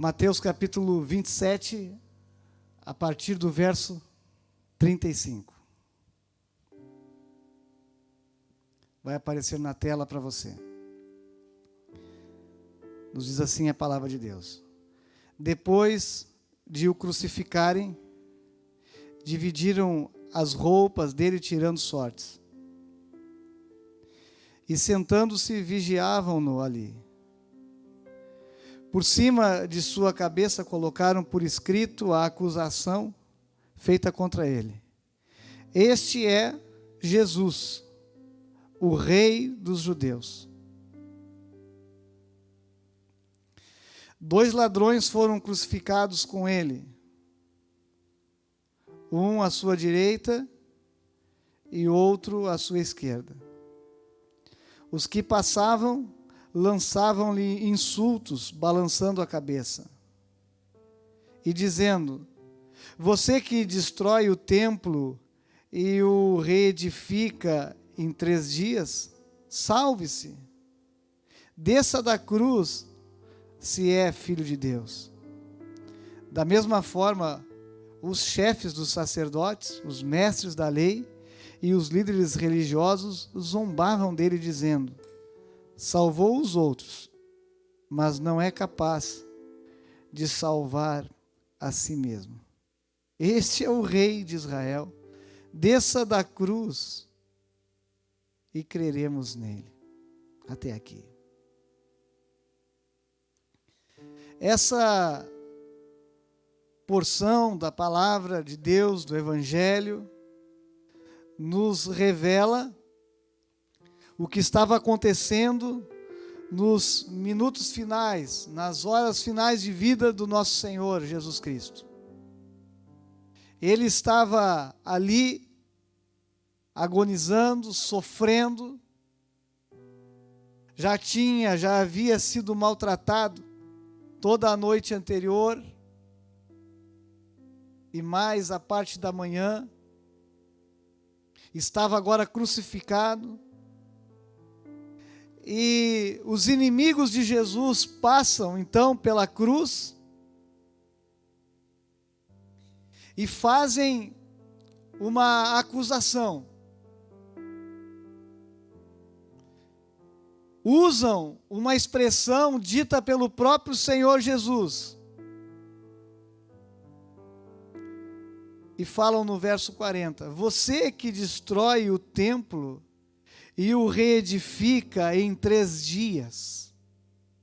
Mateus capítulo 27, a partir do verso 35. Vai aparecer na tela para você. Nos diz assim a palavra de Deus. Depois de o crucificarem, dividiram as roupas dele, tirando sortes. E sentando-se, vigiavam-no ali. Por cima de sua cabeça colocaram por escrito a acusação feita contra ele. Este é Jesus, o Rei dos Judeus. 2 ladrões foram crucificados com ele, um à sua direita e outro à sua esquerda. Os que passavam lançavam-lhe insultos, balançando a cabeça, e dizendo: você que destrói o templo e o reedifica em 3 dias, salve-se, desça da cruz, se é filho de Deus. Da mesma forma, os chefes dos sacerdotes, os mestres da lei e os líderes religiosos zombavam dele, dizendo: salvou os outros, mas não é capaz de salvar a si mesmo. Este é o Rei de Israel. Desça da cruz e creremos nele. Até aqui. Essa porção da palavra de Deus, do Evangelho, nos revela o que estava acontecendo nos minutos finais, nas horas finais de vida do nosso Senhor Jesus Cristo. Ele estava ali, agonizando, sofrendo, já havia sido maltratado toda a noite anterior, e mais a parte da manhã, estava agora crucificado, e os inimigos de Jesus passam então pela cruz e fazem uma acusação. Usam uma expressão dita pelo próprio Senhor Jesus. E falam no verso 40, você que destrói o templo e o reedifica em 3 dias,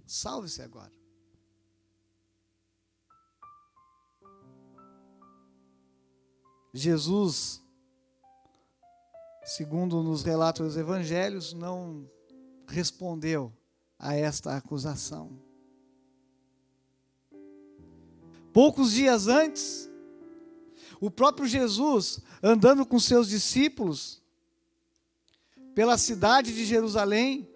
salve-se agora. Jesus, segundo nos relatos dos evangelhos, não respondeu a esta acusação. Poucos dias antes, o próprio Jesus, andando com seus discípulos pela cidade de Jerusalém,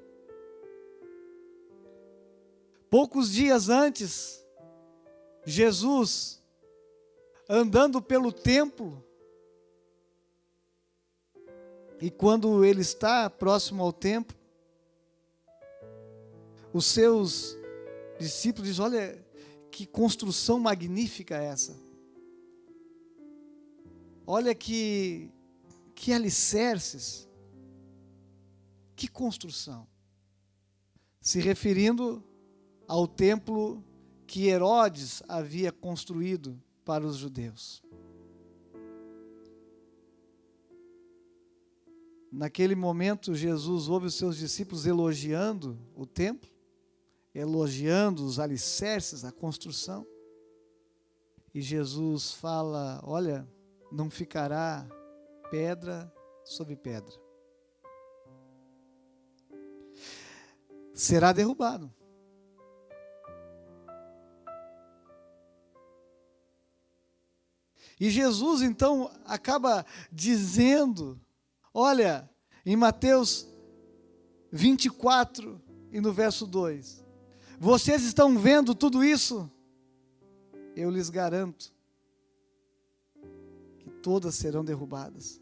poucos dias antes, Jesus, andando pelo templo, e quando ele está próximo ao templo, os seus discípulos dizem: olha, que construção magnífica é essa. Olha que alicerces, que construção. Se referindo ao templo que Herodes havia construído para os judeus. Naquele momento, Jesus ouve os seus discípulos elogiando o templo, elogiando os alicerces, a construção. E Jesus fala: olha, não ficará pedra sobre pedra. Será derrubado. E Jesus então acaba dizendo, olha, em Mateus 24 e no verso 2, vocês estão vendo tudo isso? Eu lhes garanto que todas serão derrubadas.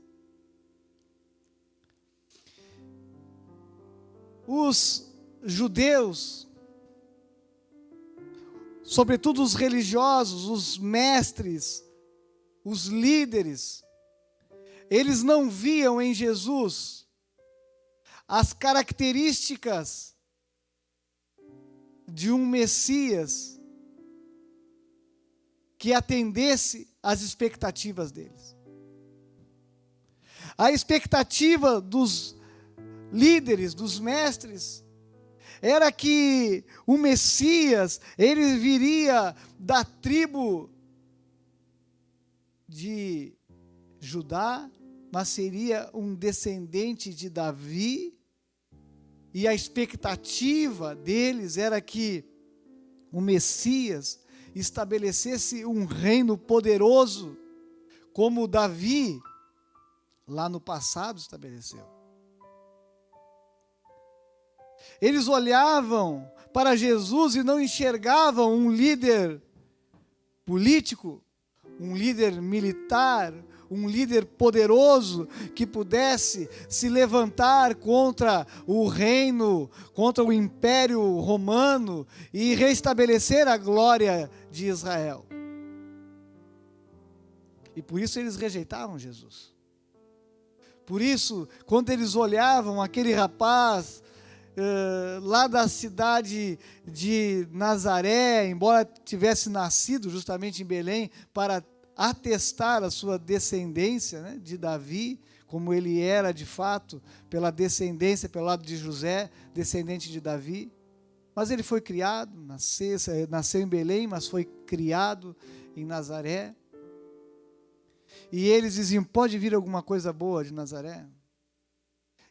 Os judeus, sobretudo os religiosos, os mestres, os líderes, eles não viam em Jesus as características de um Messias que atendesse às expectativas deles. A expectativa dos líderes, dos mestres, era que o Messias, ele viria da tribo de Judá, mas seria um descendente de Davi, e a expectativa deles era que o Messias estabelecesse um reino poderoso, como Davi, lá no passado, estabeleceu. Eles olhavam para Jesus e não enxergavam um líder político, um líder militar, um líder poderoso que pudesse se levantar contra o reino, contra o império romano e restabelecer a glória de Israel. E por isso eles rejeitavam Jesus. Por isso, quando eles olhavam aquele rapaz lá da cidade de Nazaré, embora tivesse nascido justamente em Belém, para atestar a sua descendência, né, de Davi, como ele era de fato, pela descendência, pelo lado de José, descendente de Davi. Mas ele foi criado, nasceu em Belém, mas foi criado em Nazaré. E eles diziam, pode vir alguma coisa boa de Nazaré?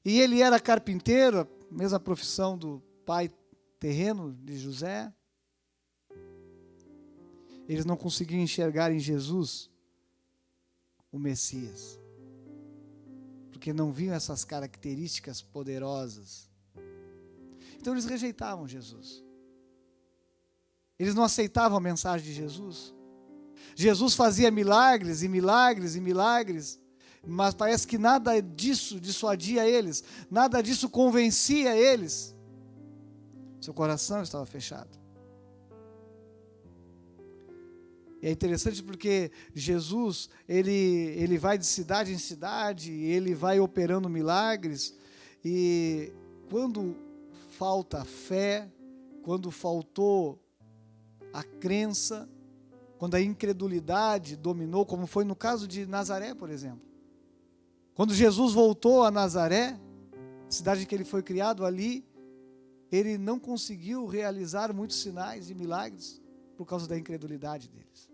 E ele era carpinteiro, a mesma profissão do pai terreno de José. Eles não conseguiam enxergar em Jesus o Messias, porque não viam essas características poderosas. Então eles rejeitavam Jesus. Eles não aceitavam a mensagem de Jesus. Jesus fazia milagres e milagres e milagres, mas parece que nada disso dissuadia eles, nada disso convencia eles. Seu coração estava fechado. E é interessante porque Jesus, ele vai de cidade em cidade, ele vai operando milagres, e quando falta fé, quando faltou a crença, quando a incredulidade dominou, como foi no caso de Nazaré, por exemplo. Quando Jesus voltou a Nazaré, cidade em que ele foi criado, ali, ele não conseguiu realizar muitos sinais e milagres por causa da incredulidade deles.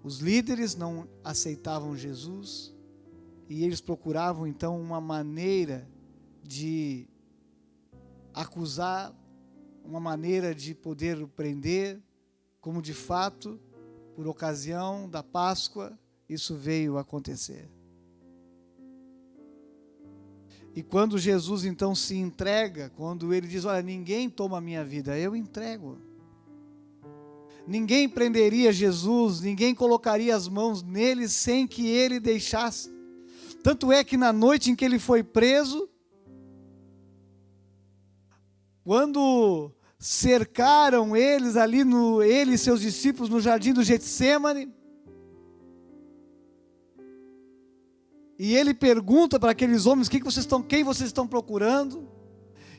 Os líderes não aceitavam Jesus e eles procuravam então uma maneira de acusar, uma maneira de poder o prender, como de fato, por ocasião da Páscoa, isso veio a acontecer. E quando Jesus então se entrega, quando ele diz, olha, ninguém toma a minha vida, eu entrego. Ninguém prenderia Jesus, ninguém colocaria as mãos nele sem que ele deixasse. Tanto é que na noite em que ele foi preso, quando cercaram eles ali, ele e seus discípulos no jardim do Getsêmani, e ele pergunta para aqueles homens, quem vocês estão procurando?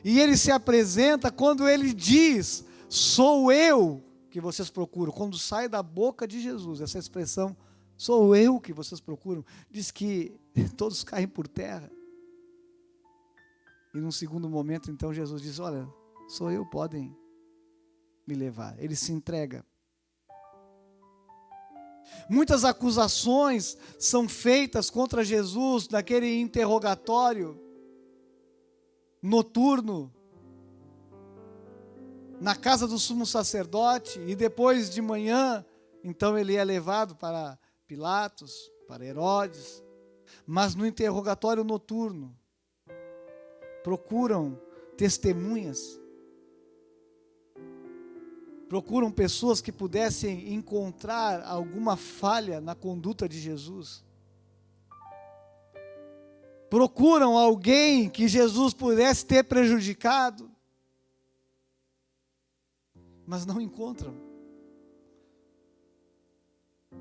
E ele se apresenta, quando ele diz, sou eu que vocês procuram. Quando sai da boca de Jesus essa expressão, sou eu que vocês procuram, diz que todos caem por terra. E num segundo momento, então, Jesus diz, olha, sou eu, podem me levar. Ele se entrega. Muitas acusações são feitas contra Jesus naquele interrogatório noturno na casa do sumo sacerdote, e depois de manhã, então ele é levado para Pilatos, para Herodes, mas no interrogatório noturno, procuram testemunhas, procuram pessoas que pudessem encontrar alguma falha na conduta de Jesus. Procuram alguém que Jesus pudesse ter prejudicado. mas não encontram.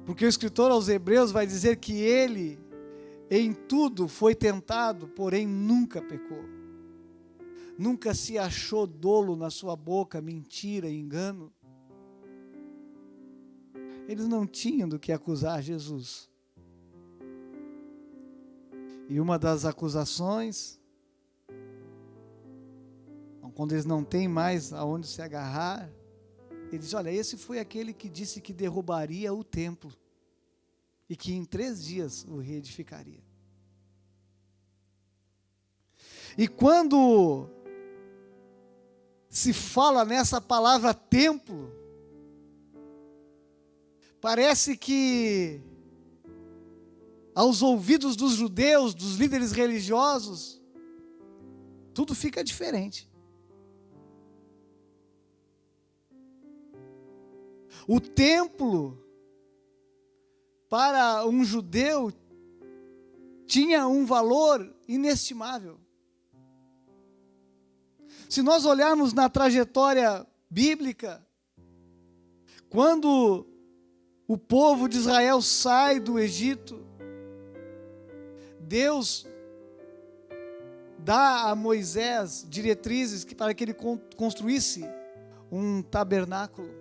Porque o escritor aos Hebreus vai dizer que ele em tudo foi tentado, porém nunca pecou. Nunca se achou dolo na sua boca, mentira, engano. Eles não tinham do que acusar Jesus. E uma das acusações, quando eles não têm mais aonde se agarrar, ele diz: olha, esse foi aquele que disse que derrubaria o templo e que em 3 dias o reedificaria. E quando se fala nessa palavra templo, parece que aos ouvidos dos judeus, dos líderes religiosos, tudo fica diferente. O templo, para um judeu, tinha um valor inestimável. Se nós olharmos na trajetória bíblica, quando o povo de Israel sai do Egito, Deus dá a Moisés diretrizes para que ele construísse um tabernáculo,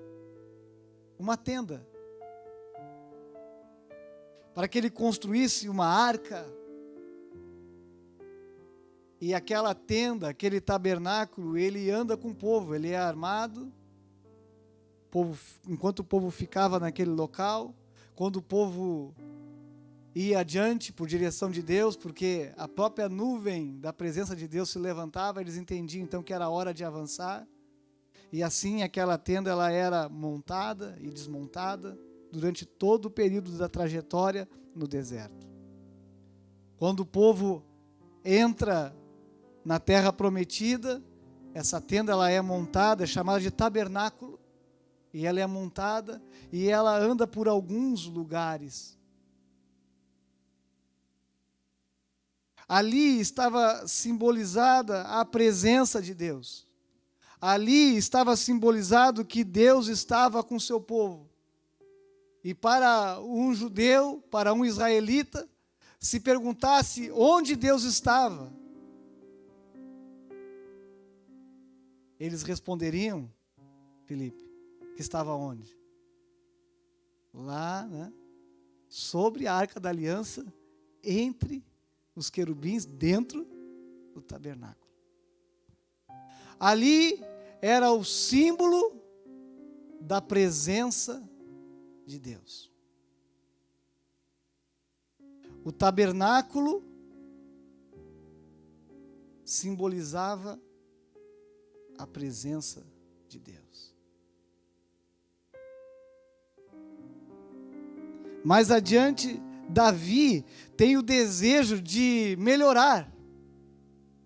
uma tenda, para que ele construísse uma arca. E aquela tenda, aquele tabernáculo, ele anda com o povo, ele é armado. Enquanto o povo ficava naquele local, quando o povo ia adiante por direção de Deus, porque a própria nuvem da presença de Deus se levantava, eles entendiam então que era hora de avançar. E assim aquela tenda ela era montada e desmontada durante todo o período da trajetória no deserto. Quando o povo entra na terra prometida, essa tenda ela é montada, é chamada de tabernáculo, e ela é montada e ela anda por alguns lugares. Ali estava simbolizada a presença de Deus. Ali estava simbolizado que Deus estava com o seu povo. E para um judeu, para um israelita, se perguntasse onde Deus estava, eles responderiam, Felipe, que estava onde? Lá, né? Sobre a Arca da Aliança, entre os querubins, dentro do tabernáculo. Ali era o símbolo da presença de Deus. O tabernáculo simbolizava a presença de Deus. Mais adiante, Davi tem o desejo de melhorar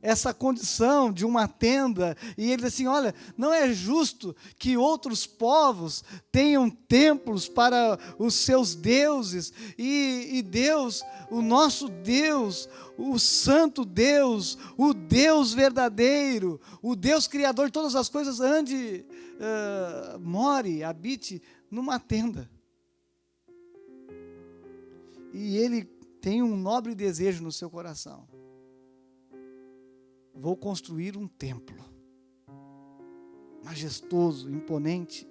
essa condição de uma tenda, e ele diz assim: olha, não é justo que outros povos tenham templos para os seus deuses, e Deus, o nosso Deus, o santo Deus, o Deus verdadeiro, o Deus criador de todas as coisas, more, habite numa tenda. E ele tem um nobre desejo no seu coração: vou construir um templo majestoso, imponente.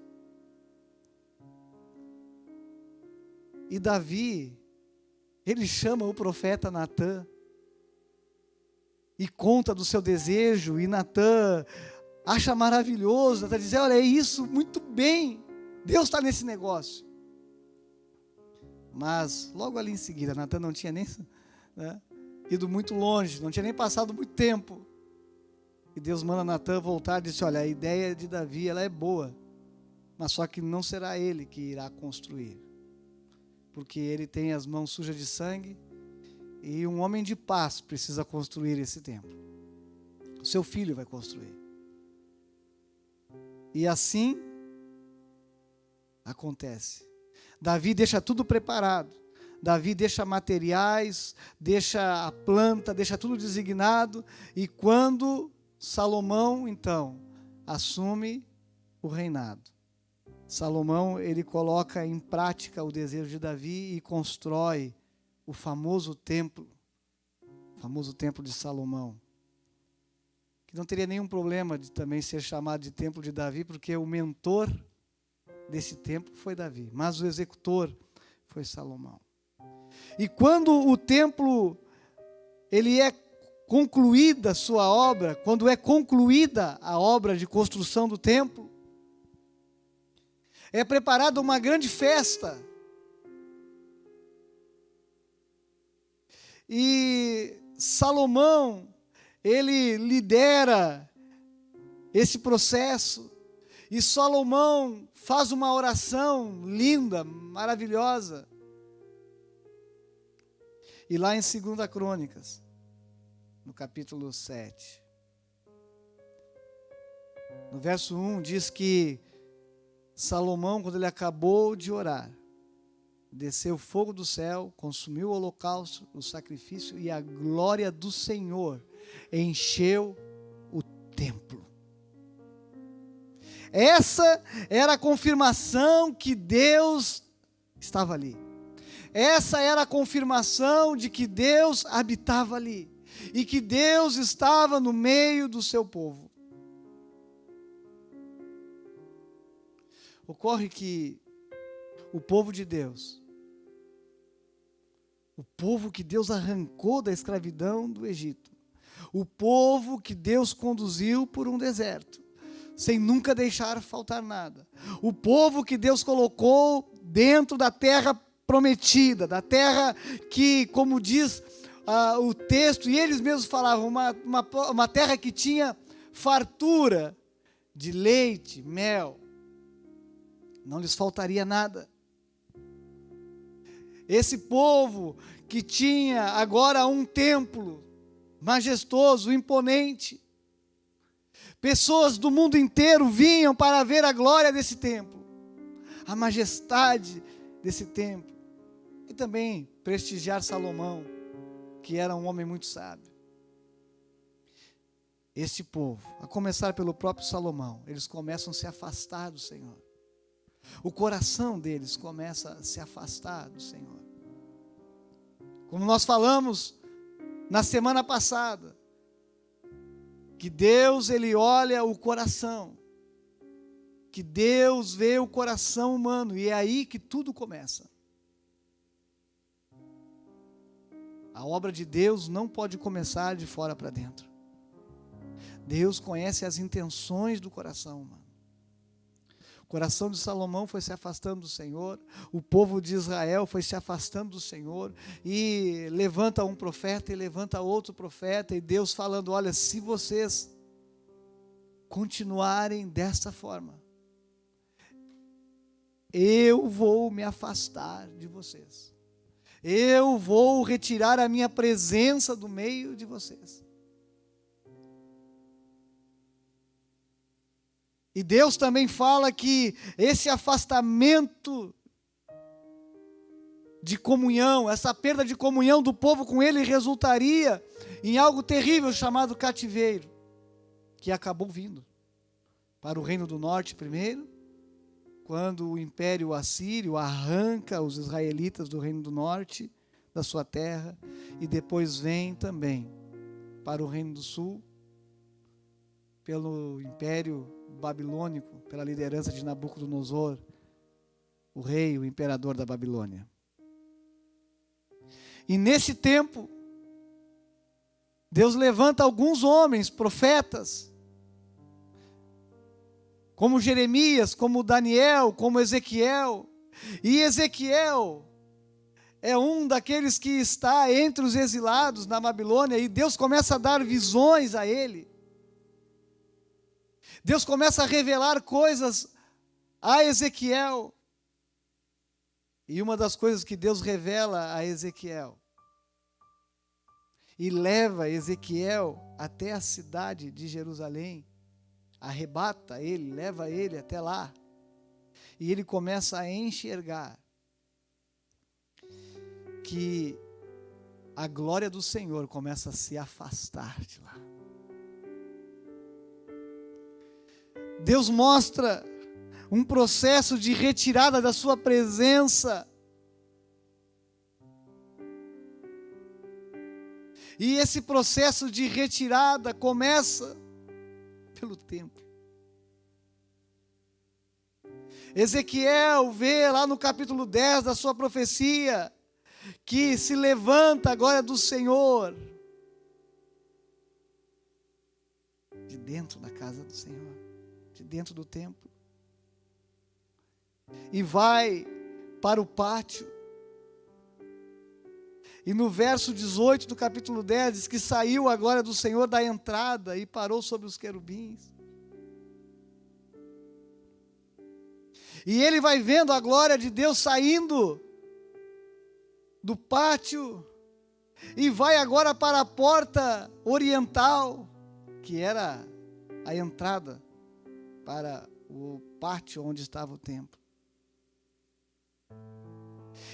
E Davi, ele chama o profeta Natã e conta do seu desejo, e Natã acha maravilhoso, Natã diz: olha, é isso, muito bem, Deus está nesse negócio. Mas logo ali em seguida, Natã não tinha nem ido muito longe, não tinha nem passado muito tempo, e Deus manda Natã voltar e disse: olha, a ideia de Davi ela é boa, mas só que não será ele que irá construir, porque ele tem as mãos sujas de sangue, e um homem de paz precisa construir esse templo. O seu filho vai construir. E assim acontece. Davi deixa tudo preparado. Davi deixa materiais, deixa a planta, deixa tudo designado. E quando Salomão, então, assume o reinado, Salomão, ele coloca em prática o desejo de Davi e constrói o famoso templo de Salomão, que não teria nenhum problema de também ser chamado de templo de Davi, porque o mentor desse templo foi Davi, mas o executor foi Salomão. E quando o templo, ele é concluída a sua obra, quando é concluída a obra de construção do templo, é preparada uma grande festa. E Salomão, ele lidera esse processo. E Salomão faz uma oração linda, maravilhosa. E lá em 2 Crônicas, no capítulo 7, no verso 1, diz que Salomão, quando ele acabou de orar, desceu fogo do céu, consumiu o holocausto, o sacrifício, e a glória do Senhor encheu o templo. Essa era a confirmação que Deus estava ali. Essa era a confirmação de que Deus habitava ali e que Deus estava no meio do seu povo. Ocorre que o povo de Deus, o povo que Deus arrancou da escravidão do Egito, o povo que Deus conduziu por um deserto, sem nunca deixar faltar nada, o povo que Deus colocou dentro da terra prometida, da terra que, como diz o texto, e eles mesmos falavam, uma terra que tinha fartura de leite, mel, não lhes faltaria nada. Esse povo que tinha agora um templo majestoso, imponente, pessoas do mundo inteiro vinham para ver a glória desse templo, a majestade desse templo, e também prestigiar Salomão, que era um homem muito sábio. Esse povo, a começar pelo próprio Salomão, eles começam a se afastar do Senhor. O coração deles começa a se afastar do Senhor. Como nós falamos na semana passada, que Deus, ele olha o coração, que Deus vê o coração humano, e é aí que tudo começa. A obra de Deus não pode começar de fora para dentro. Deus conhece as intenções do coração humano. O coração de Salomão foi se afastando do Senhor, o povo de Israel foi se afastando do Senhor, e levanta um profeta e levanta outro profeta, e Deus falando, olha, se vocês continuarem desta forma, eu vou me afastar de vocês, eu vou retirar a minha presença do meio de vocês. E Deus também fala que esse afastamento de comunhão, essa perda de comunhão do povo com Ele resultaria em algo terrível chamado cativeiro, que acabou vindo para o Reino do Norte primeiro, quando o Império Assírio arranca os israelitas do Reino do Norte, da sua terra, e depois vem também para o Reino do Sul, pelo Império Babilônico, pela liderança de Nabucodonosor, o rei, o imperador da Babilônia. E nesse tempo, Deus levanta alguns homens, profetas, como Jeremias, como Daniel, como Ezequiel. E Ezequiel é um daqueles que está entre os exilados na Babilônia, e Deus começa a dar visões a ele. Deus começa a revelar coisas a Ezequiel. E uma das coisas que Deus revela a Ezequiel, e leva Ezequiel até a cidade de Jerusalém, arrebata ele, leva ele até lá, e ele começa a enxergar que a glória do Senhor começa a se afastar de lá. Deus mostra um processo de retirada da sua presença. E esse processo de retirada começa pelo templo. Ezequiel vê lá no capítulo 10 da sua profecia que se levanta a glória do Senhor de dentro da casa do Senhor, de dentro do templo, e vai para o pátio. E no verso 18 do capítulo 10 diz que saiu a glória do Senhor da entrada e parou sobre os querubins. E ele vai vendo a glória de Deus saindo do pátio e vai agora para a porta oriental, que era a entrada para o pátio onde estava o templo.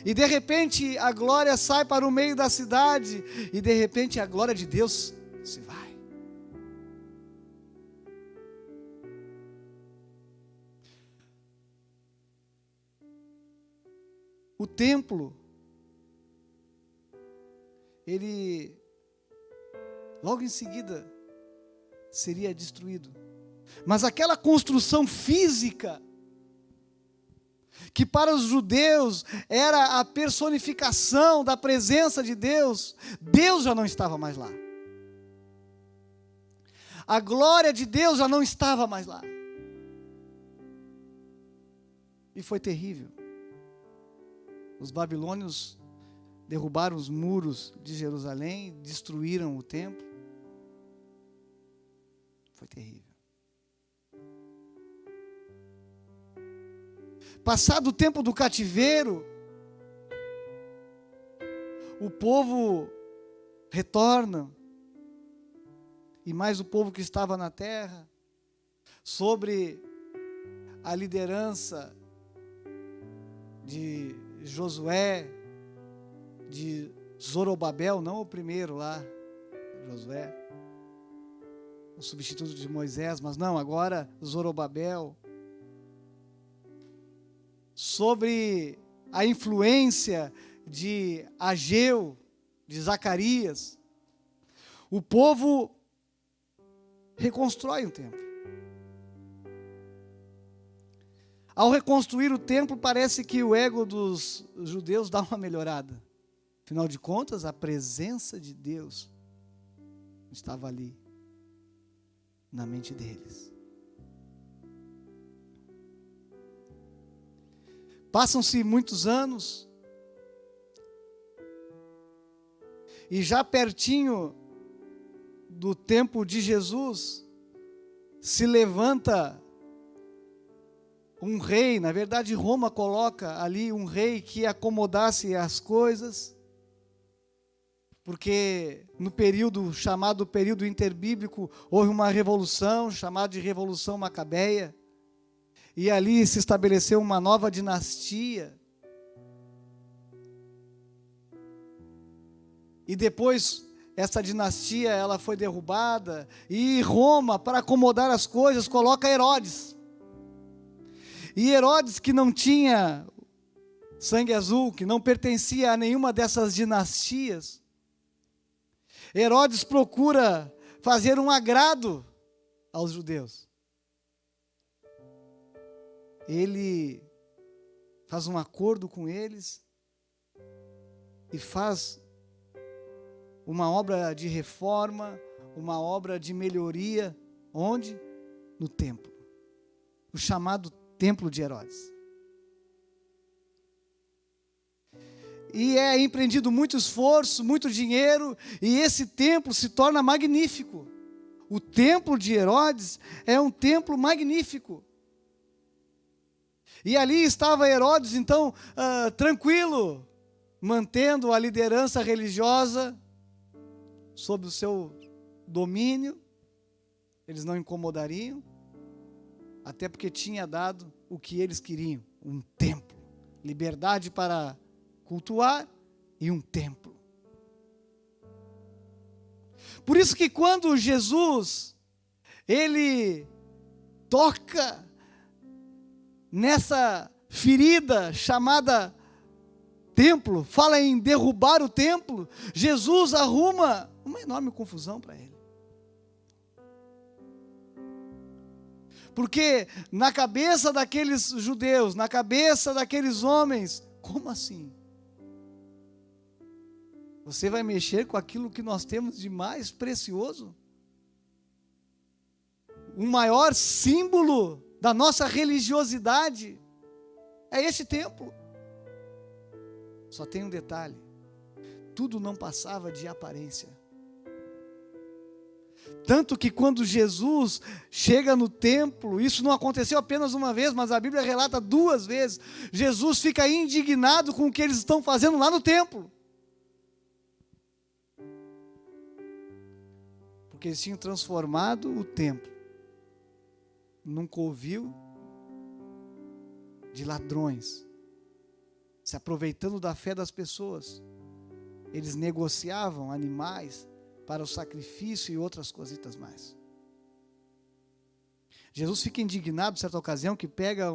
E de repente a glória sai para o meio da cidade, e de repente a glória de Deus se vai. O templo, ele logo em seguida seria destruído. Mas aquela construção física, que para os judeus era a personificação da presença de Deus, Deus já não estava mais lá. A glória de Deus já não estava mais lá. E foi terrível. Os babilônios derrubaram os muros de Jerusalém, destruíram o templo. Foi terrível. Passado o tempo do cativeiro, o povo retorna, e mais o povo que estava na terra, sobre a liderança de Josué, de Zorobabel, não o primeiro lá, Josué, o substituto de Moisés, mas não, agora Zorobabel, sobre a influência de Ageu, de Zacarias, o povo reconstrói o templo. Ao reconstruir o templo, parece que o ego dos judeus dá uma melhorada. Afinal de contas, a presença de Deus estava ali, na mente deles. Passam-se muitos anos, e já pertinho do tempo de Jesus, se levanta um rei. Na verdade, Roma coloca ali um rei que acomodasse as coisas, porque no período chamado período interbíblico, houve uma revolução, chamada de Revolução Macabeia, e ali se estabeleceu uma nova dinastia. E depois essa dinastia ela foi derrubada, e Roma, para acomodar as coisas, coloca Herodes. E Herodes, que não tinha sangue azul, que não pertencia a nenhuma dessas dinastias, Herodes procura fazer um agrado aos judeus. Ele faz um acordo com eles e faz uma obra de reforma, uma obra de melhoria. Onde? No templo. O chamado Templo de Herodes. E é empreendido muito esforço, muito dinheiro, e esse templo se torna magnífico. O Templo de Herodes é um templo magnífico. E ali estava Herodes, então, tranquilo, mantendo a liderança religiosa sob o seu domínio. Eles não incomodariam, até porque tinha dado o que eles queriam, um templo, liberdade para cultuar e um templo. Por isso que quando Jesus, ele toca nessa ferida chamada templo, fala em derrubar o templo, Jesus arruma uma enorme confusão para ele. Porque na cabeça daqueles judeus, na cabeça daqueles homens, como assim? Você vai mexer com aquilo que nós temos de mais precioso? O maior símbolo da nossa religiosidade é esse templo. Só tem um detalhe: tudo não passava de aparência. Tanto que quando Jesus chega no templo, isso não aconteceu apenas uma vez, mas a Bíblia relata 2 vezes, Jesus fica indignado com o que eles estão fazendo lá no templo. Porque eles tinham transformado o templo num covil de ladrões, se aproveitando da fé das pessoas. Eles negociavam animais para o sacrifício e outras cositas mais. Jesus fica indignado, certa ocasião, que pega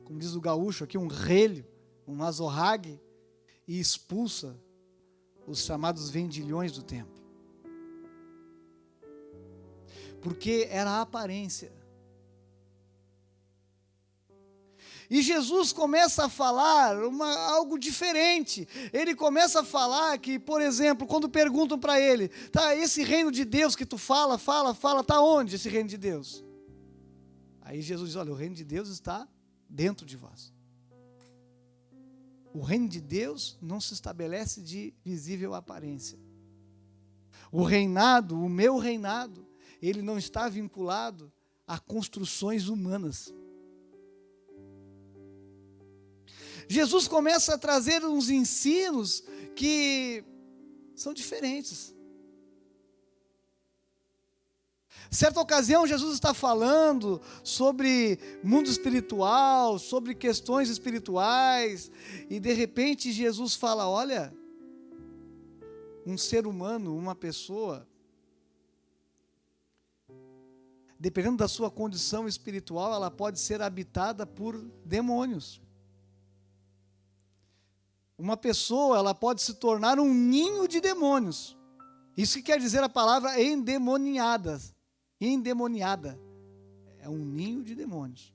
como diz o gaúcho aqui, um relho, um azorrague, e expulsa os chamados vendilhões do templo. Porque era a aparência. E Jesus começa a falar algo diferente. Ele começa a falar que, por exemplo, quando perguntam para ele, tá, esse reino de Deus que tu fala, tá onde esse reino de Deus? Aí Jesus diz, olha, o reino de Deus está dentro de vós. O reino de Deus não se estabelece de visível aparência. O reinado, o meu reinado, ele não está vinculado a construções humanas. Jesus começa a trazer uns ensinos que são diferentes. Certa ocasião, Jesus está falando sobre mundo espiritual, sobre questões espirituais, e de repente Jesus fala, olha, um ser humano, uma pessoa, dependendo da sua condição espiritual, ela pode ser habitada por demônios. Uma pessoa, ela pode se tornar um ninho de demônios. Isso que quer dizer a palavra endemoniada. Endemoniada. É um ninho de demônios.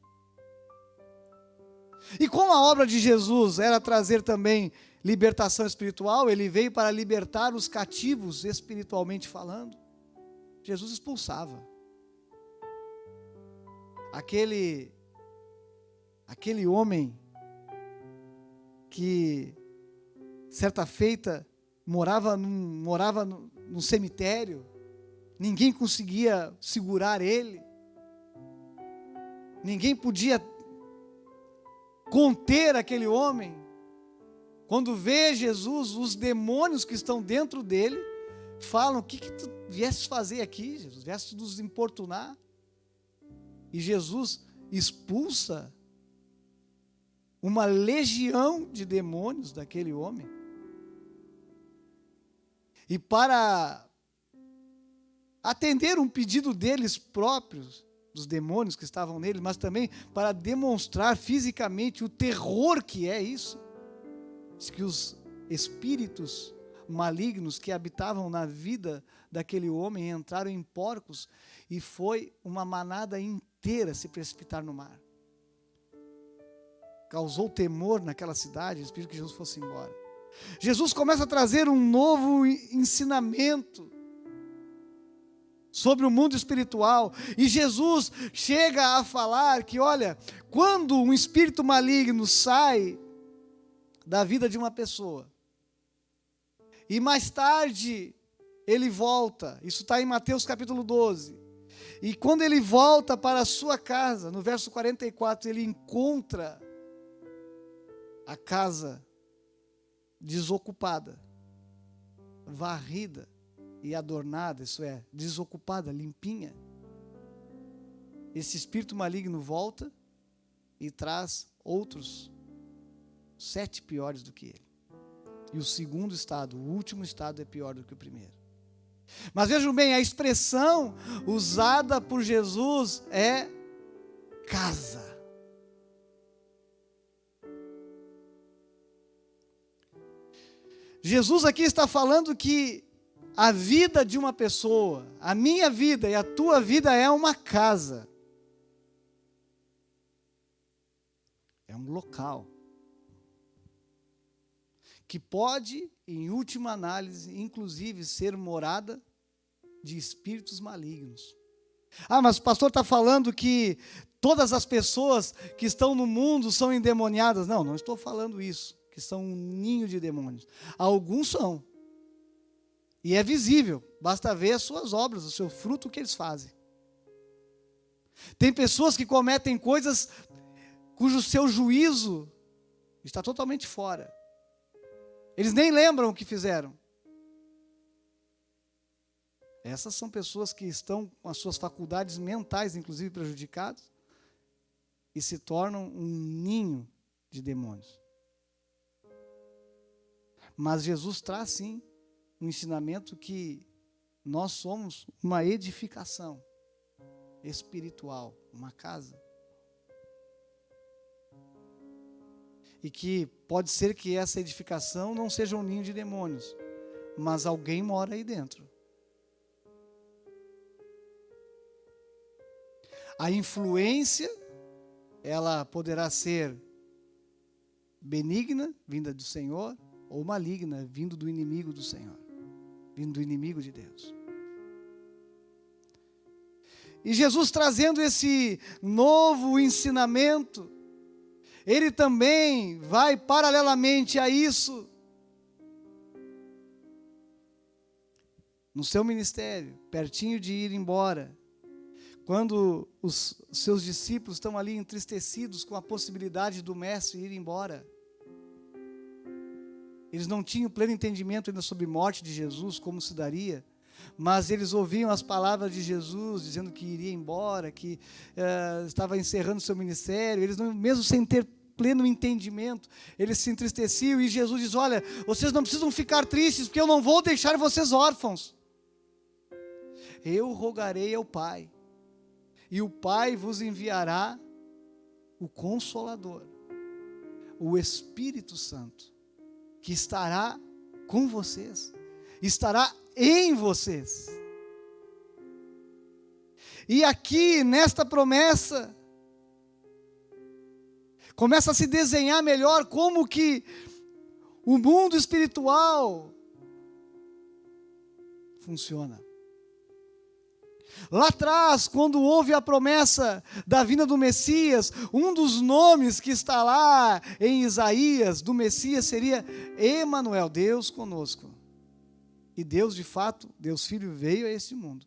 E como a obra de Jesus era trazer também libertação espiritual, ele veio para libertar os cativos espiritualmente falando. Jesus expulsava. Aquele homem que certa feita morava num cemitério, ninguém conseguia segurar ele, ninguém podia conter aquele homem. Quando vê Jesus, os demônios que estão dentro dele falam, o que tu vieste fazer aqui, Jesus? Vieste nos importunar? E Jesus expulsa uma legião de demônios daquele homem. E para atender um pedido deles próprios, dos demônios que estavam nele, mas também para demonstrar fisicamente o terror que é isso, diz que os espíritos malignos que habitavam na vida daquele homem entraram em porcos e foi uma manada inteira se precipitar no mar. Causou temor naquela cidade, o Espírito que Jesus fosse embora. Jesus começa a trazer um novo ensinamento sobre o mundo espiritual. E Jesus chega a falar que, olha, quando um espírito maligno sai da vida de uma pessoa, e mais tarde ele volta, isso está em Mateus capítulo 12, e quando ele volta para a sua casa, no verso 44, ele encontra a casa desocupada, varrida e adornada, isso é, desocupada, limpinha. Esse espírito maligno volta e traz outros 7 piores do que ele. E o segundo estado, o último estado, é pior do que o primeiro. Mas vejam bem, a expressão usada por Jesus é casa. Jesus aqui está falando que a vida de uma pessoa, a minha vida e a tua vida é uma casa. É um local que pode, em última análise, inclusive ser morada de espíritos malignos. Ah, mas o pastor está falando que todas as pessoas que estão no mundo são endemoniadas. Não, não estou falando isso, que são um ninho de demônios. Alguns são. E é visível, basta ver as suas obras, o seu fruto, o que eles fazem. Tem pessoas que cometem coisas cujo seu juízo está totalmente fora. Eles nem lembram o que fizeram. Essas são pessoas que estão com as suas faculdades mentais, inclusive, prejudicadas, e se tornam um ninho de demônios. Mas Jesus traz, sim, um ensinamento que nós somos uma edificação espiritual, uma casa. E que pode ser que essa edificação não seja um ninho de demônios, mas alguém mora aí dentro. A influência, ela poderá ser benigna, vinda do Senhor, ou maligna, vindo do inimigo do Senhor, vindo do inimigo de Deus. E Jesus trazendo esse novo ensinamento, ele também vai paralelamente a isso, no seu ministério, pertinho de ir embora, quando os seus discípulos estão ali entristecidos com a possibilidade do mestre ir embora. Eles não tinham pleno entendimento ainda sobre a morte de Jesus, como se daria, mas eles ouviam as palavras de Jesus, dizendo que iria embora, que estava encerrando seu ministério. Eles, não, mesmo sem ter pleno entendimento, eles se entristeciam, e Jesus diz: olha, vocês não precisam ficar tristes, porque eu não vou deixar vocês órfãos. Eu rogarei ao Pai, e o Pai vos enviará o Consolador, o Espírito Santo, que estará com vocês, estará em vocês. E aqui, nesta promessa, começa a se desenhar melhor como que o mundo espiritual funciona. Lá atrás, quando houve a promessa da vinda do Messias, um dos nomes que está lá em Isaías do Messias seria Emanuel, Deus conosco. E Deus, de fato, Deus Filho, veio a este mundo,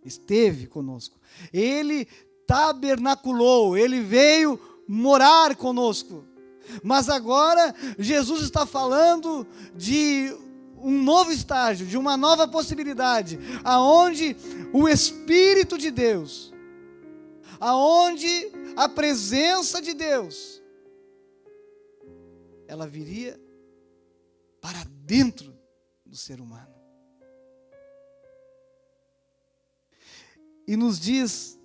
esteve conosco. Ele tabernaculou, ele veio morar conosco. Mas agora Jesus está falando de um novo estágio, de uma nova possibilidade, aonde o Espírito de Deus, aonde a presença de Deus, ela viria para dentro do ser humano. E nos diz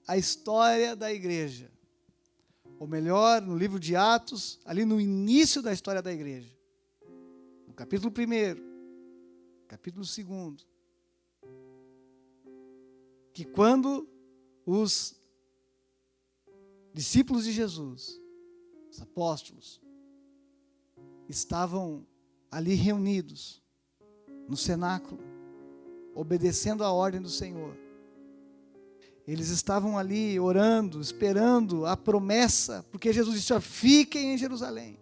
a história da igreja, ou melhor, no livro de Atos, ali no início da história da igreja, no capítulo 1, capítulo 2, que quando os discípulos de Jesus, os apóstolos, estavam ali reunidos no cenáculo, obedecendo a ordem do Senhor, eles estavam ali orando, esperando a promessa, porque Jesus disse: fiquem em Jerusalém,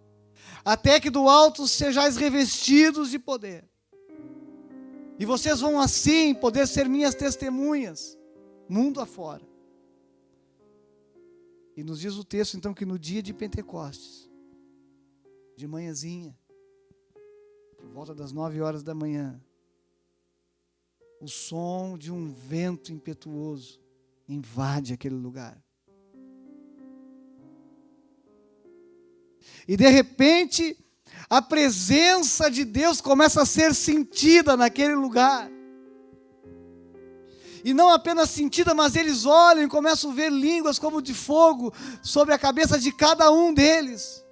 até que do alto sejais revestidos de poder. E vocês vão assim poder ser minhas testemunhas, mundo afora. E nos diz o texto então que no dia de Pentecostes, de manhãzinha, por volta das 9h da manhã, o som de um vento impetuoso invade aquele lugar. E de repente, a presença de Deus começa a ser sentida naquele lugar. E não apenas sentida, mas eles olham e começam a ver línguas como de fogo sobre a cabeça de cada um deles.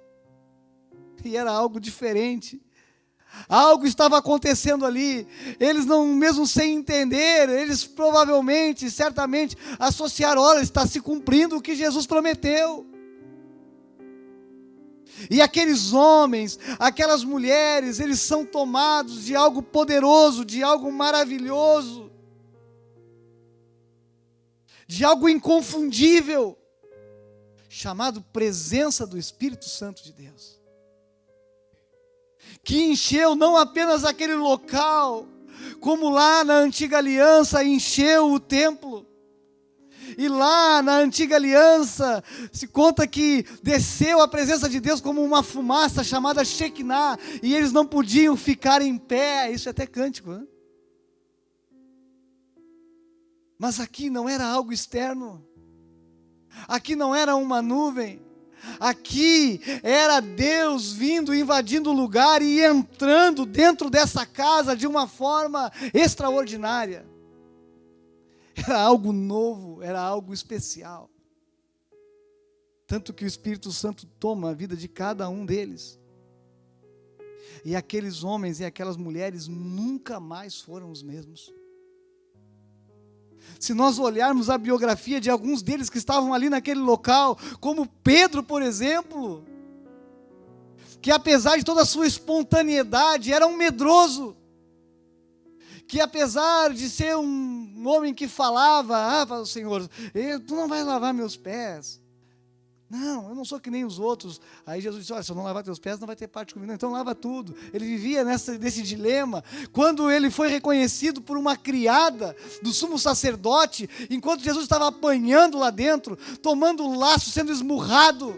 E era algo diferente. Algo estava acontecendo ali. Eles não, mesmo sem entender, eles provavelmente, certamente, associaram: olha, está se cumprindo o que Jesus prometeu. E aqueles homens, aquelas mulheres, eles são tomados de algo poderoso, de algo maravilhoso, de algo inconfundível, chamado presença do Espírito Santo de Deus, que encheu não apenas aquele local, como lá na antiga aliança encheu o templo. E lá na antiga aliança se conta que desceu a presença de Deus como uma fumaça chamada Shekinah, e eles não podiam ficar em pé. Isso é até cântico, né? Mas aqui não era algo externo, aqui não era uma nuvem, aqui era Deus vindo, invadindo o lugar e entrando dentro dessa casa de uma forma extraordinária. Era algo novo, era algo especial. Tanto que o Espírito Santo toma a vida de cada um deles. E aqueles homens e aquelas mulheres nunca mais foram os mesmos. Se nós olharmos a biografia de alguns deles que estavam ali naquele local, como Pedro, por exemplo, que apesar de toda a sua espontaneidade, era um medroso, que apesar de ser um homem que falava: Senhor, tu não vais lavar meus pés. Não, eu não sou que nem os outros. Aí Jesus disse: olha, se eu não lavar teus pés, não vai ter parte comigo. Então lava tudo. Ele vivia nesse dilema. Quando ele foi reconhecido por uma criada do sumo sacerdote, enquanto Jesus estava apanhando lá dentro, tomando o laço, sendo esmurrado.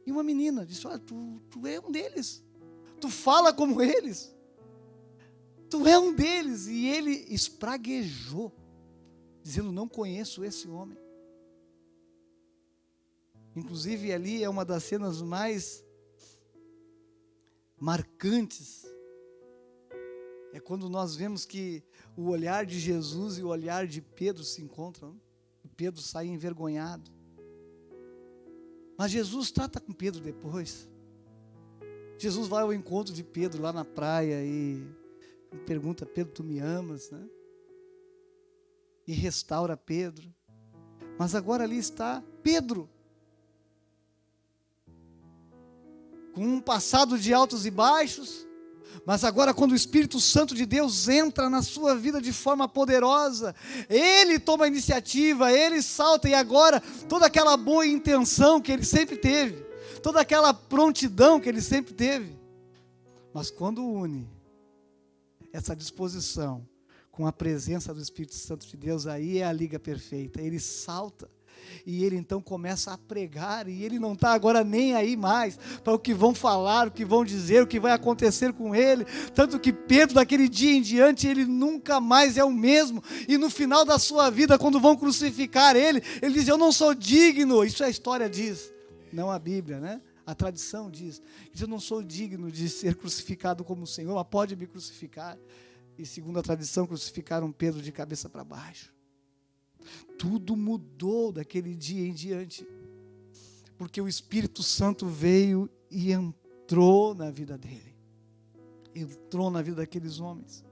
E uma menina disse: olha, tu é um deles. Tu fala como eles. Tu é um deles. E ele espraguejou, dizendo: não conheço esse homem. Inclusive ali é uma das cenas mais marcantes. É quando nós vemos que o olhar de Jesus e o olhar de Pedro se encontram. E Pedro sai envergonhado. Mas Jesus trata com Pedro depois. Jesus vai ao encontro de Pedro lá na praia e pergunta: Pedro, tu me amas, né? E restaura Pedro. Mas agora ali está Pedro, com um passado de altos e baixos, mas agora quando o Espírito Santo de Deus entra na sua vida de forma poderosa, ele toma a iniciativa, ele salta, e agora toda aquela boa intenção que ele sempre teve, toda aquela prontidão que ele sempre teve, mas quando une essa disposição com a presença do Espírito Santo de Deus, aí é a liga perfeita. Ele salta e ele então começa a pregar, e ele não está agora nem aí mais para o que vão falar, o que vão dizer, o que vai acontecer com ele. Tanto que Pedro, daquele dia em diante, ele nunca mais é o mesmo, e no final da sua vida, quando vão crucificar ele diz: eu não sou digno. Isso a história diz, não a Bíblia, né? A tradição diz: eu não sou digno de ser crucificado como o Senhor, mas pode me crucificar. E segundo a tradição, crucificaram Pedro de cabeça para baixo. Tudo mudou daquele dia em diante, porque o Espírito Santo veio e entrou na vida dele, entrou na vida daqueles homens,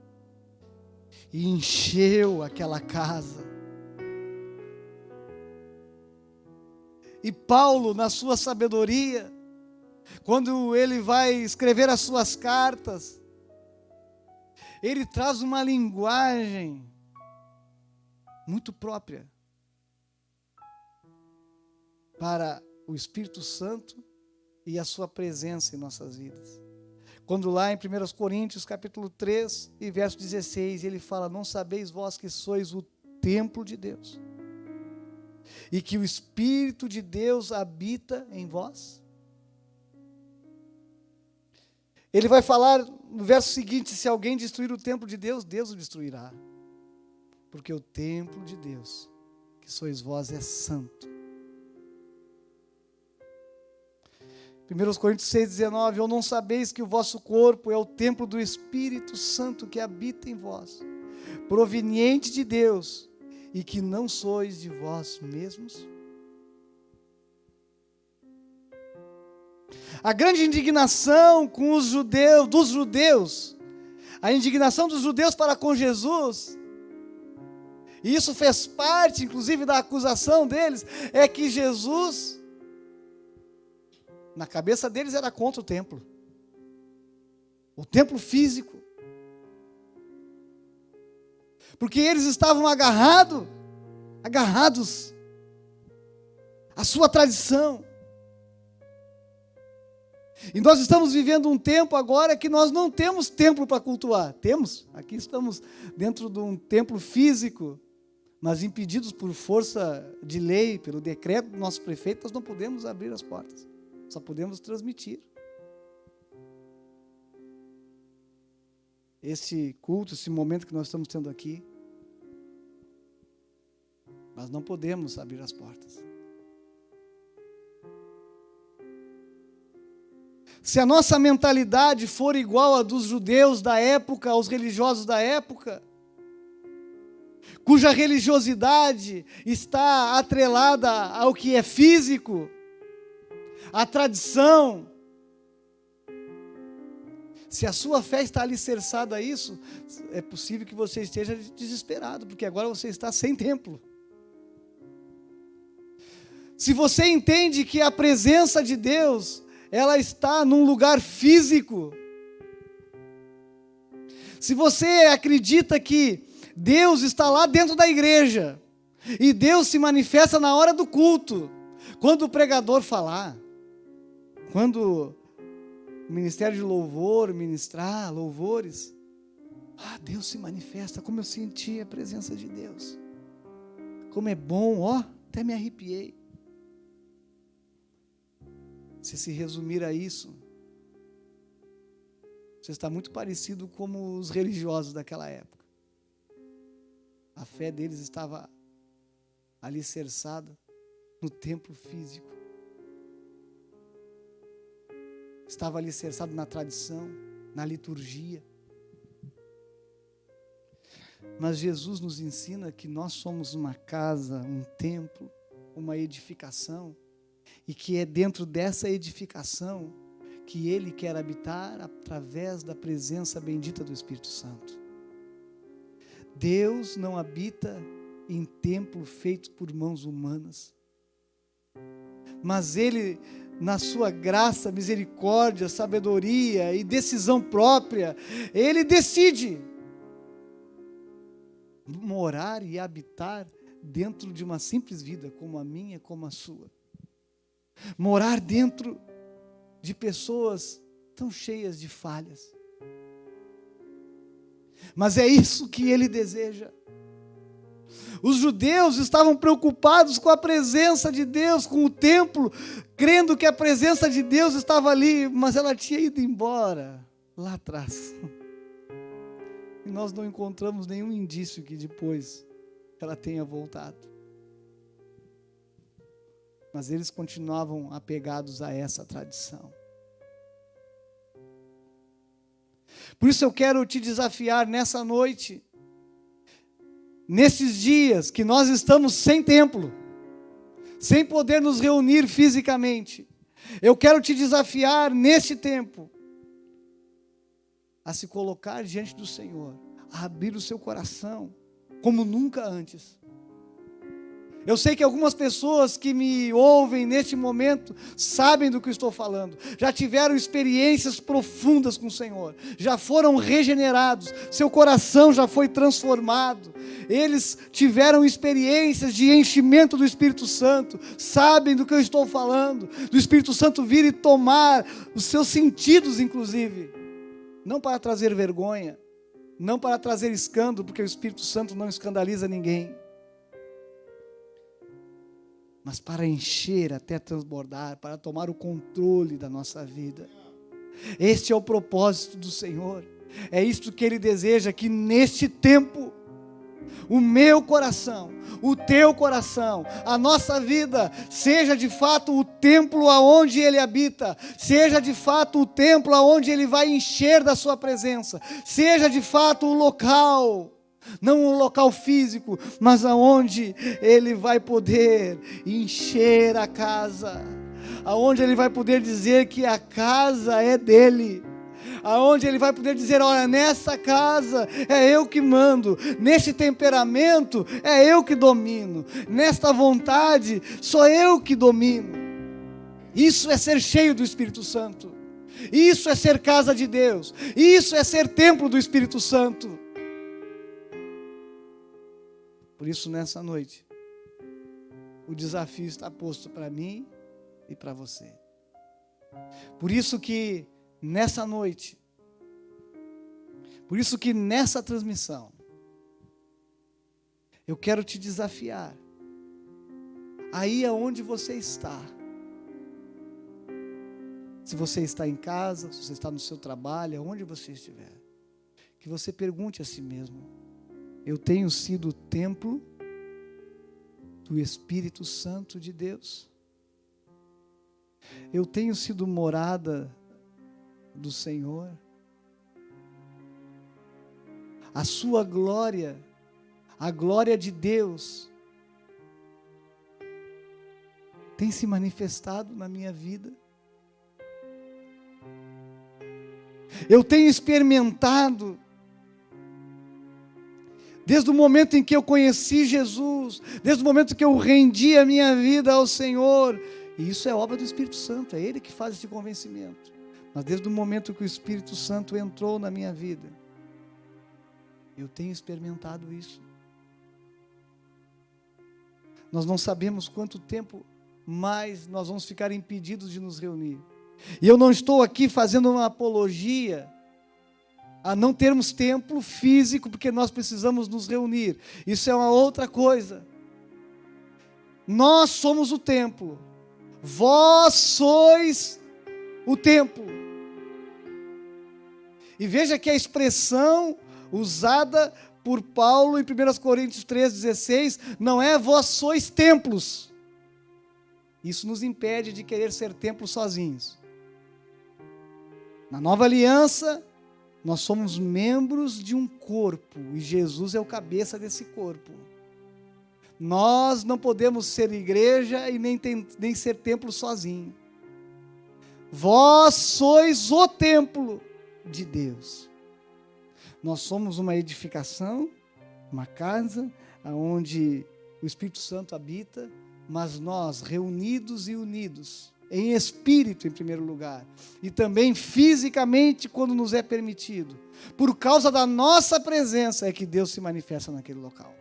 e encheu aquela casa. E Paulo, na sua sabedoria, quando ele vai escrever as suas cartas, ele traz uma linguagem muito própria para o Espírito Santo e a sua presença em nossas vidas. Quando lá em 1 Coríntios capítulo 3 e verso 16, ele fala: não sabeis vós que sois o templo de Deus, e que o Espírito de Deus habita em vós? Ele vai falar no verso seguinte: se alguém destruir o templo de Deus, Deus o destruirá, porque o templo de Deus, que sois vós, é santo. 1 Coríntios 6,19: ou não sabeis que o vosso corpo é o templo do Espírito Santo que habita em vós, proveniente de Deus, e que não sois de vós mesmos? A grande indignação com os judeus, dos judeus, a indignação dos judeus para com Jesus, e isso fez parte, inclusive, da acusação deles, é que Jesus, na cabeça deles, era contra o templo físico, porque eles estavam agarrados à sua tradição. E nós estamos vivendo um tempo agora que nós não temos templo para cultuar. Temos, aqui estamos dentro de um templo físico, mas impedidos por força de lei, pelo decreto do nosso prefeito, nós não podemos abrir as portas, só podemos transmitir. Esse culto, esse momento que nós estamos tendo aqui, mas não podemos abrir as portas. Se a nossa mentalidade for igual a dos judeus da época, aos religiosos da época, cuja religiosidade está atrelada ao que é físico, à tradição, se a sua fé está alicerçada a isso, é possível que você esteja desesperado, porque agora você está sem templo. Se você entende que a presença de Deus, ela está num lugar físico, se você acredita que Deus está lá dentro da igreja, e Deus se manifesta na hora do culto, quando o pregador falar, quando o ministério de louvor ministrar louvores, Deus se manifesta, como eu senti a presença de Deus, como é bom, até me arrepiei. Se resumir a isso, você está muito parecido como os religiosos daquela época. A fé deles estava alicerçada no templo físico. Estava alicerçado na tradição, na liturgia. Mas Jesus nos ensina que nós somos uma casa, um templo, uma edificação, e que é dentro dessa edificação que Ele quer habitar através da presença bendita do Espírito Santo. Deus não habita em templo feito por mãos humanas, mas Ele, na sua graça, misericórdia, sabedoria e decisão própria, Ele decide morar e habitar dentro de uma simples vida, como a minha, como a sua. Morar dentro de pessoas tão cheias de falhas. Mas é isso que Ele deseja. Os judeus estavam preocupados com a presença de Deus, com o templo, crendo que a presença de Deus estava ali, mas ela tinha ido embora lá atrás. E nós não encontramos nenhum indício que depois ela tenha voltado. Mas eles continuavam apegados a essa tradição. Por isso eu quero te desafiar nessa noite, nesses dias que nós estamos sem templo, sem poder nos reunir fisicamente, eu quero te desafiar neste tempo, a se colocar diante do Senhor, a abrir o seu coração, como nunca antes. Eu sei que algumas pessoas que me ouvem neste momento sabem do que eu estou falando. Já tiveram experiências profundas com o Senhor. Já foram regenerados. Seu coração já foi transformado. Eles tiveram experiências de enchimento do Espírito Santo. Sabem do que eu estou falando. Do Espírito Santo vir e tomar os seus sentidos, inclusive. Não para trazer vergonha. Não para trazer escândalo, porque o Espírito Santo não escandaliza ninguém. Mas para encher até transbordar, para tomar o controle da nossa vida. Este é o propósito do Senhor. É isto que Ele deseja, que neste tempo, o meu coração, o teu coração, a nossa vida, seja de fato o templo aonde Ele habita, seja de fato o templo aonde Ele vai encher da sua presença, seja de fato o local, não um local físico, mas aonde Ele vai poder encher a casa, aonde ele vai poder dizer que a casa é dele, aonde ele vai poder dizer: olha, nessa casa é eu que mando, neste temperamento é eu que domino, nesta vontade sou eu que domino. Isso é ser cheio do Espírito Santo, isso é ser casa de Deus, isso é ser templo do Espírito Santo. Por isso, nessa noite, o desafio está posto para mim e para você. Por isso que nessa noite, por isso que nessa transmissão, eu quero te desafiar, aí aonde você está. Se você está em casa, se você está no seu trabalho, aonde você estiver, que você pergunte a si mesmo: eu tenho sido o templo do Espírito Santo de Deus? Eu tenho sido morada do Senhor? A sua glória, a glória de Deus, tem se manifestado na minha vida? Eu tenho experimentado, desde o momento em que eu conheci Jesus, desde o momento que eu rendi a minha vida ao Senhor, e isso é obra do Espírito Santo, é Ele que faz esse convencimento, mas desde o momento que o Espírito Santo entrou na minha vida, eu tenho experimentado isso. Nós não sabemos quanto tempo mais nós vamos ficar impedidos de nos reunir, e eu não estou aqui fazendo uma apologia a não termos templo físico, porque nós precisamos nos reunir. Isso é uma outra coisa. Nós somos o templo. Vós sois o templo. E veja que a expressão usada por Paulo em 1 Coríntios 3,16 não é vós sois templos. Isso nos impede de querer ser templos sozinhos. Na nova aliança, nós somos membros de um corpo, e Jesus é o cabeça desse corpo. Nós não podemos ser igreja e nem ser templo sozinho. Vós sois o templo de Deus. Nós somos uma edificação, uma casa, onde o Espírito Santo habita, mas nós, reunidos e unidos, em espírito em primeiro lugar, e também fisicamente quando nos é permitido, por causa da nossa presença é que Deus se manifesta naquele local.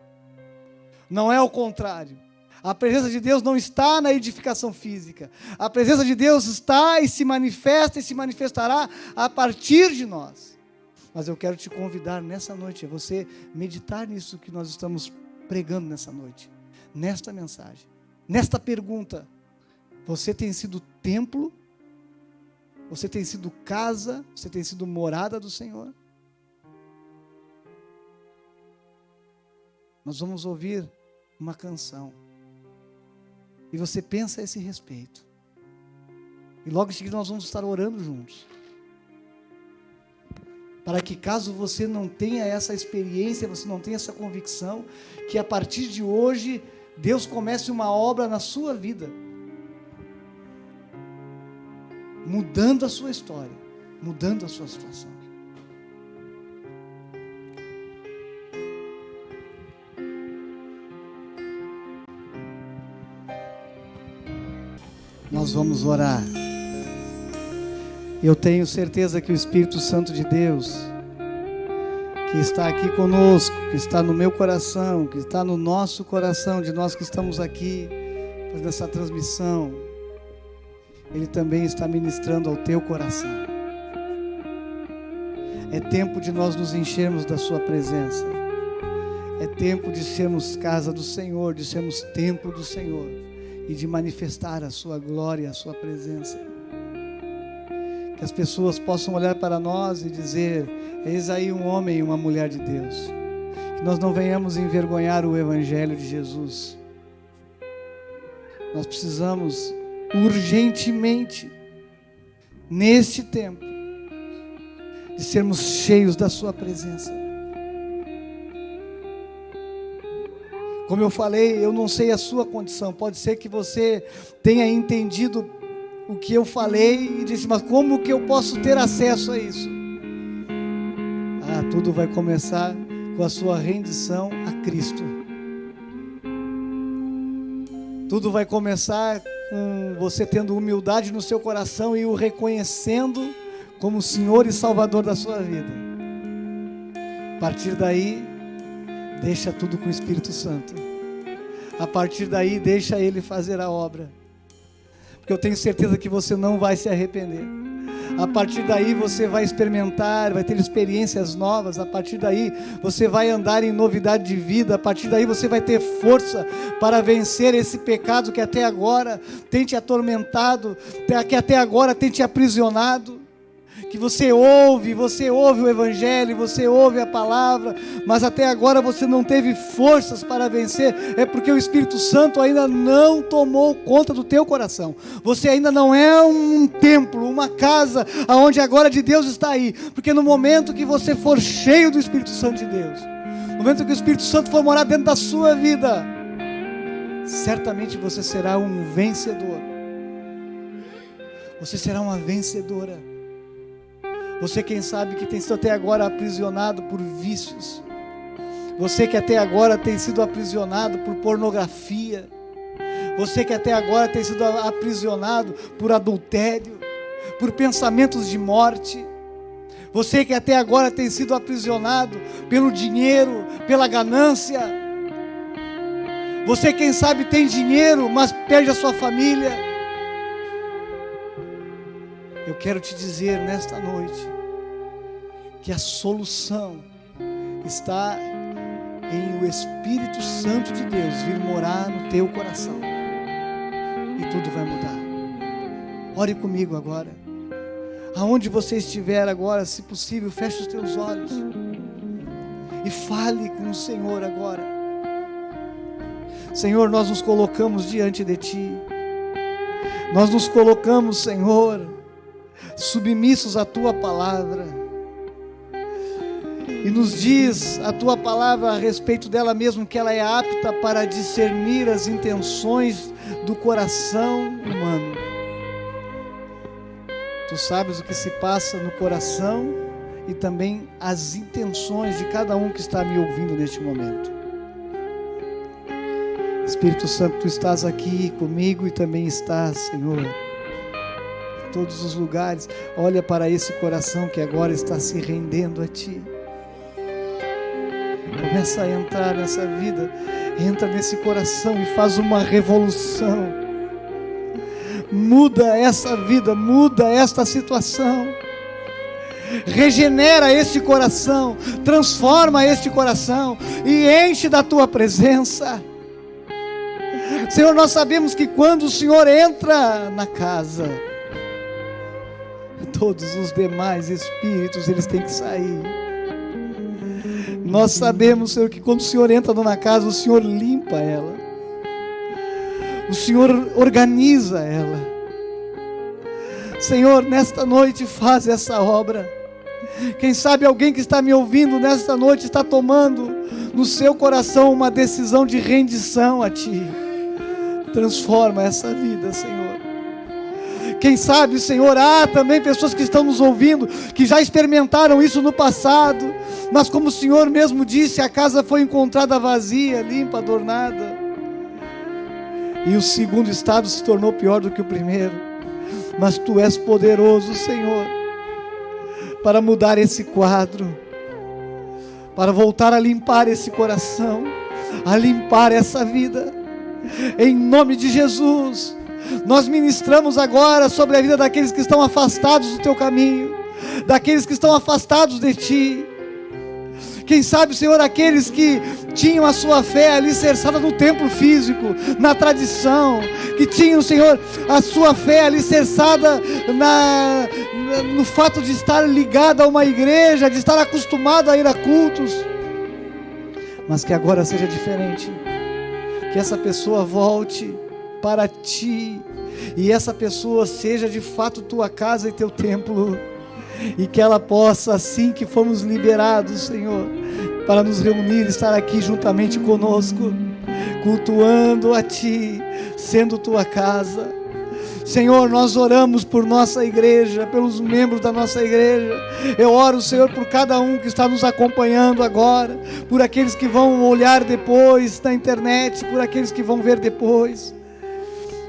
Não é o contrário. A presença de Deus não está na edificação física. A presença de Deus está e se manifesta e se manifestará a partir de nós. Mas eu quero te convidar nessa noite a você meditar nisso que nós estamos pregando nessa noite, nesta mensagem, nesta pergunta: você tem sido templo? Você tem sido casa? Você tem sido morada do Senhor? Nós vamos ouvir uma canção, e você pensa a esse respeito, e logo em seguida nós vamos estar orando juntos, para que, caso você não tenha essa experiência, você não tenha essa convicção, que a partir de hoje Deus comece uma obra na sua vida, mudando a sua história, mudando a sua situação. Nós vamos orar. Eu tenho certeza que o Espírito Santo de Deus, que está aqui conosco, que está no meu coração, que está no nosso coração, de nós que estamos aqui fazendo essa transmissão, Ele também está ministrando ao teu coração. É tempo de nós nos enchermos da sua presença. É tempo de sermos casa do Senhor, de sermos templo do Senhor, e de manifestar a sua glória, a sua presença. Que as pessoas possam olhar para nós e dizer: eis aí um homem e uma mulher de Deus. Que nós não venhamos envergonhar o Evangelho de Jesus. Nós precisamos urgentemente, neste tempo, de sermos cheios da sua presença. Como eu falei, eu não sei a sua condição. Pode ser que você tenha entendido o que eu falei e disse, mas como que eu posso ter acesso a isso? Tudo vai começar com a sua rendição a Cristo. Tudo vai começar com você tendo humildade no seu coração e o reconhecendo como Senhor e Salvador da sua vida. A partir daí, deixa tudo com o Espírito Santo. A partir daí, deixa Ele fazer a obra. Porque eu tenho certeza que você não vai se arrepender. A partir daí você vai experimentar, vai ter experiências novas. A partir daí você vai andar em novidade de vida. A partir daí você vai ter força para vencer esse pecado que até agora tem te atormentado, que até agora tem te aprisionado. Que você ouve o Evangelho, você ouve a palavra, mas até agora você não teve forças para vencer. É porque o Espírito Santo ainda não tomou conta do teu coração. Você ainda não é um templo, uma casa onde a glória de Deus está aí. Porque no momento que você for cheio do Espírito Santo de Deus, no momento que o Espírito Santo for morar dentro da sua vida, certamente você será um vencedor. Você será uma vencedora. Você, quem sabe, que tem sido até agora aprisionado por vícios. Você que até agora tem sido aprisionado por pornografia. Você que até agora tem sido aprisionado por adultério, por pensamentos de morte. Você que até agora tem sido aprisionado pelo dinheiro, pela ganância. Você, quem sabe, tem dinheiro, mas perde a sua família. Eu quero te dizer nesta noite que a solução está em o Espírito Santo de Deus vir morar no teu coração e tudo vai mudar. Ore comigo agora. Aonde você estiver agora, se possível, feche os teus olhos e fale com o Senhor agora. Senhor, nós nos colocamos diante de Ti. Nós nos colocamos, Senhor, submissos à Tua palavra, e nos diz a Tua palavra a respeito dela mesmo, que ela é apta para discernir as intenções do coração humano. Tu sabes o que se passa no coração e também as intenções de cada um que está me ouvindo neste momento. Espírito Santo, Tu estás aqui comigo e também estás, Senhor, todos os lugares. Olha para esse coração que agora está se rendendo a Ti. Começa a entrar nessa vida, entra nesse coração e faz uma revolução. Muda essa vida, muda esta situação. Regenera este coração, transforma este coração e enche da Tua presença. Senhor, nós sabemos que quando o Senhor entra na casa, todos os demais espíritos, eles têm que sair. Nós sabemos, Senhor, que quando o Senhor entra numa casa, o Senhor limpa ela. O Senhor organiza ela. Senhor, nesta noite faz essa obra. Quem sabe alguém que está me ouvindo nesta noite está tomando no seu coração uma decisão de rendição a Ti. Transforma essa vida, Senhor. Quem sabe, Senhor, há também pessoas que estão nos ouvindo, que já experimentaram isso no passado, mas como o Senhor mesmo disse, a casa foi encontrada vazia, limpa, adornada, e o segundo estado se tornou pior do que o primeiro. Mas Tu és poderoso, Senhor, para mudar esse quadro, para voltar a limpar esse coração, a limpar essa vida, em nome de Jesus. Nós ministramos agora sobre a vida daqueles que estão afastados do Teu caminho, daqueles que estão afastados de Ti. Quem sabe, Senhor, aqueles que tinham a sua fé alicerçada no templo físico, na tradição, que tinham, Senhor, a sua fé alicerçada no fato de estar ligado a uma igreja, de estar acostumado a ir a cultos, mas que agora seja diferente, que essa pessoa volte para Ti, e essa pessoa seja de fato Tua casa e Teu templo, e que ela possa, assim que formos liberados, Senhor, para nos reunir, estar aqui juntamente conosco, cultuando a Ti, sendo Tua casa, Senhor, nós oramos por nossa igreja, pelos membros da nossa igreja. Eu oro, Senhor, por cada um que está nos acompanhando agora, por aqueles que vão olhar depois na internet, por aqueles que vão ver depois.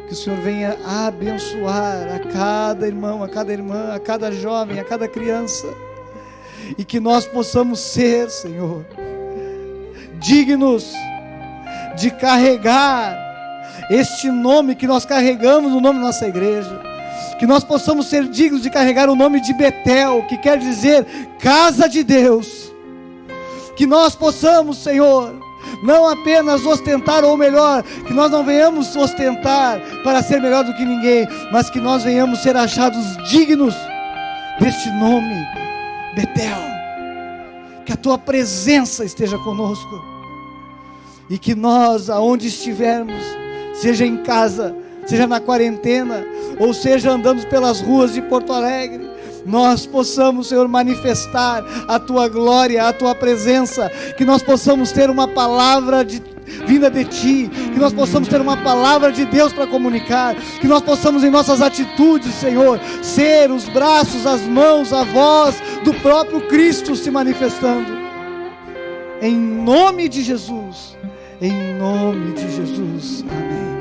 Que o Senhor venha abençoar a cada irmão, a cada irmã, a cada jovem, a cada criança. E que nós possamos ser, Senhor, dignos de carregar este nome que nós carregamos, o nome da nossa igreja. Que nós possamos ser dignos de carregar o nome de Betel, que quer dizer casa de Deus. Que nós possamos, Senhor, não apenas ostentar, ou melhor, que nós não venhamos ostentar para ser melhor do que ninguém, mas que nós venhamos ser achados dignos deste nome, Betel. Que a tua presença esteja conosco, e que nós, aonde estivermos, seja em casa, seja na quarentena, ou seja andando pelas ruas de Porto Alegre, nós possamos, Senhor, manifestar a tua glória, a tua presença, que nós possamos ter uma palavra vinda de ti, que nós possamos ter uma palavra de Deus para comunicar, que nós possamos em nossas atitudes, Senhor, ser os braços, as mãos, a voz do próprio Cristo se manifestando, em nome de Jesus, em nome de Jesus, amém.